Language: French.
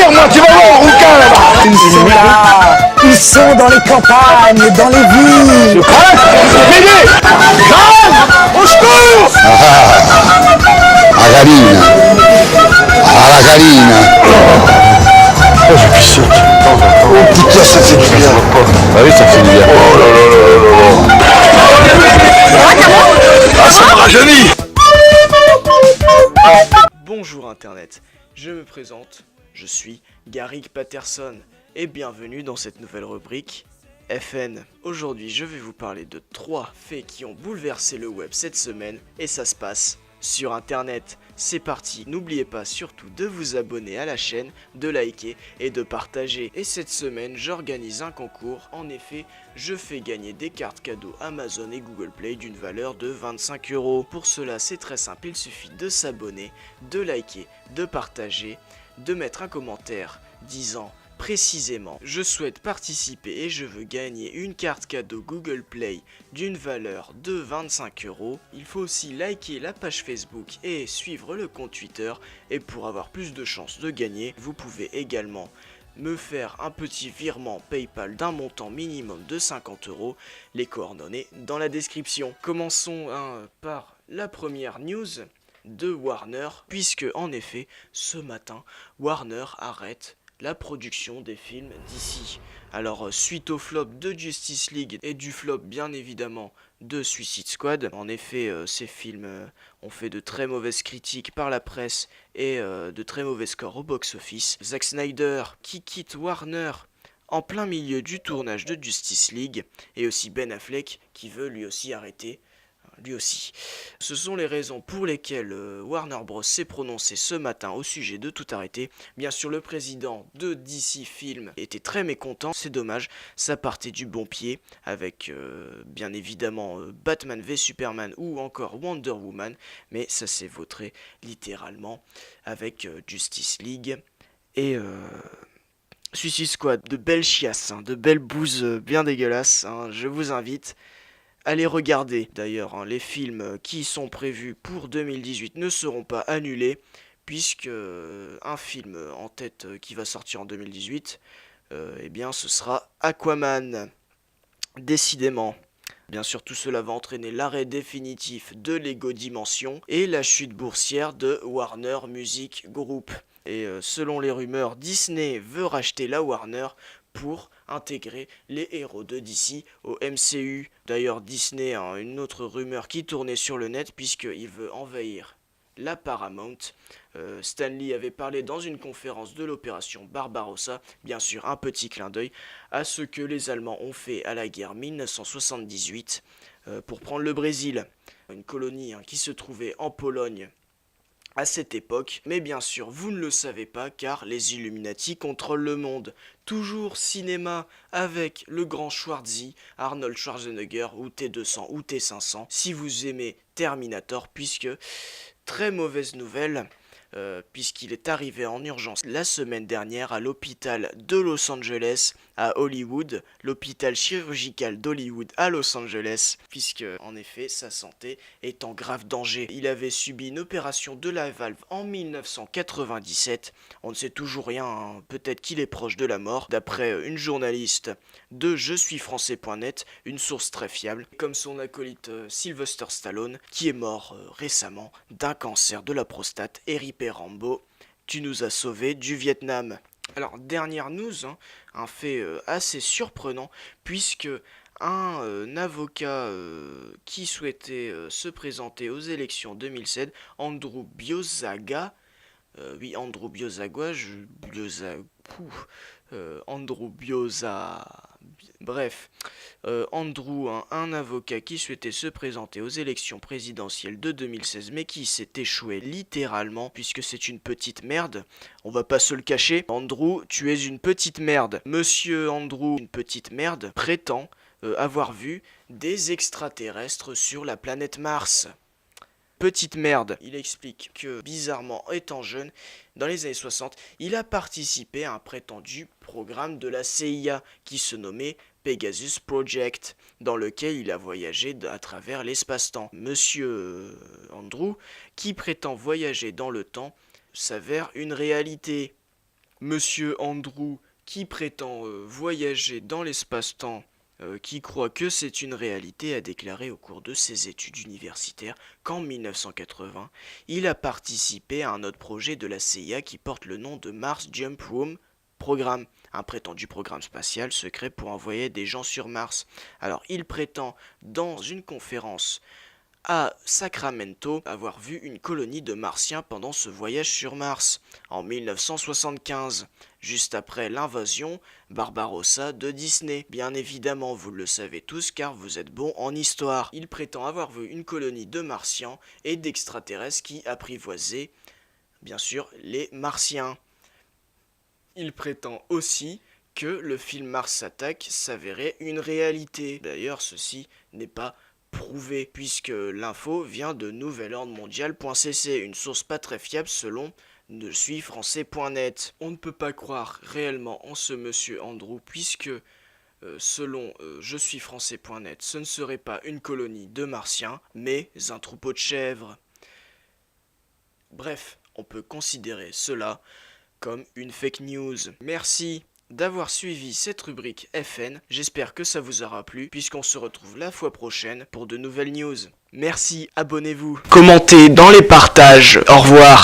dire, moi, tu vas voir, rouquin, là-bas. Ils sont là, ils sont dans les campagnes, dans les villes. M'aider. Grave, au secours. La gallina. Ah, la gallina. Oh, j'ai pissé. Oh putain, ça fait du bien. Ah oui, ça fait du bien. Oh là là là là là là. Ah, ça me rajeunit. Bonjour Internet, je me présente, je suis Garrick Patterson et bienvenue dans cette nouvelle rubrique FN. Aujourd'hui je vais vous parler de 3 faits qui ont bouleversé le web cette semaine et ça se passe sur Internet. C'est parti, n'oubliez pas surtout de vous abonner à la chaîne, de liker et de partager. Et cette semaine j'organise un concours, en effet je fais gagner des cartes cadeaux Amazon et Google Play d'une valeur de 25 €. Pour cela c'est très simple, il suffit de s'abonner, de liker, de partager, de mettre un commentaire disant précisément je souhaite participer et je veux gagner une carte cadeau Google Play d'une valeur de 25 €. Il faut aussi liker la page Facebook et suivre le compte Twitter, et pour avoir plus de chances de gagner, vous pouvez également me faire un petit virement PayPal d'un montant minimum de 50 €, les coordonnées dans la description. Commençons par la première news de Warner, puisque en effet ce matin Warner arrête la production des films d'ici. Alors suite au flop de Justice League et du flop bien évidemment de Suicide Squad, en effet ces films ont fait de très mauvaises critiques par la presse et de très mauvais scores au box-office. Zack Snyder qui quitte Warner en plein milieu du tournage de Justice League, et aussi Ben Affleck qui veut lui aussi arrêter. Lui aussi. Ce sont les raisons pour lesquelles Warner Bros s'est prononcé ce matin au sujet de tout arrêter. Bien sûr, le président de DC Film était très mécontent, c'est dommage, ça partait du bon pied avec bien évidemment Batman v Superman ou encore Wonder Woman, mais ça s'est vautré littéralement avec Justice League et Suicide Squad. De belles chiasses, de belles bouses bien dégueulasses, je vous invite à les regarder. D'ailleurs, les films qui sont prévus pour 2018 ne seront pas annulés, puisque un film en tête qui va sortir en 2018, eh bien ce sera Aquaman. Décidément. Bien sûr, tout cela va entraîner l'arrêt définitif de Lego Dimension et la chute boursière de Warner Music Group. Et selon les rumeurs, Disney veut racheter la Warner pour intégrer les héros de DC au MCU. D'ailleurs, Disney a une autre rumeur qui tournait sur le net puisqu'il veut envahir la Paramount. Stan Lee avait parlé dans une conférence de l'opération Barbarossa, bien sûr un petit clin d'œil à ce que les Allemands ont fait à la guerre 1978 pour prendre le Brésil, une colonie qui se trouvait en Pologne à cette époque, mais bien sûr vous ne le savez pas car les Illuminati contrôlent le monde. Toujours cinéma avec le grand Schwarzy, Arnold Schwarzenegger ou T200 ou T500 si vous aimez Terminator, puisque très mauvaise nouvelle, puisqu'il est arrivé en urgence la semaine dernière à l'hôpital de Los Angeles à Hollywood, l'hôpital chirurgical d'Hollywood à Los Angeles, puisque en effet sa santé est en grave danger. Il avait subi une opération de la valve en 1997, on ne sait toujours rien, peut-être qu'il est proche de la mort, d'après une journaliste de je suis français.net, une source très fiable, comme son acolyte Sylvester Stallone, qui est mort récemment d'un cancer de la prostate. Eric Rambo, tu nous as sauvés du Vietnam. Alors, dernière news, un fait assez surprenant, puisque un avocat qui souhaitait se présenter aux élections 2007, Andrew Biozaga, Andrew Biozaga, Andrew Bioza... Bref, Andrew, un avocat qui souhaitait se présenter aux élections présidentielles de 2016, mais qui s'est échoué littéralement, puisque c'est une petite merde. On va pas se le cacher. Andrew, tu es une petite merde. Monsieur Andrew, une petite merde, prétend avoir vu des extraterrestres sur la planète Mars. Petite merde. Il explique que, bizarrement, étant jeune, dans les années 60, il a participé à un prétendu programme de la CIA qui se nommait Pegasus Project, dans lequel il a voyagé à travers l'espace-temps. Monsieur Andrew, qui prétend voyager dans le temps, s'avère une réalité. Monsieur Andrew qui prétend voyager dans l'espace-temps, qui croit que c'est une réalité, a déclaré au cours de ses études universitaires qu'en 1980, il a participé à un autre projet de la CIA qui porte le nom de Mars Jump Room Programme, un prétendu programme spatial secret pour envoyer des gens sur Mars. Alors il prétend dans une conférence à Sacramento avoir vu une colonie de Martiens pendant ce voyage sur Mars en 1975, juste après l'invasion Barbarossa de Disney. Bien évidemment, vous le savez tous car vous êtes bons en histoire. Il prétend avoir vu une colonie de Martiens et d'extraterrestres qui apprivoisaient, bien sûr, les Martiens. Il prétend aussi que le film Mars Attack s'avérait une réalité. D'ailleurs, ceci n'est pas prouvé, puisque l'info vient de nouvelordremondial.cc, une source pas très fiable selon je suis français.net. On ne peut pas croire réellement en ce monsieur Andrew, puisque selon je suis français.net, ce ne serait pas une colonie de martiens, mais un troupeau de chèvres. Bref, on peut considérer cela comme une fake news. Merci d'avoir suivi cette rubrique FN, j'espère que ça vous aura plu, puisqu'on se retrouve la fois prochaine pour de nouvelles news. Merci, abonnez-vous, commentez dans les partages, au revoir.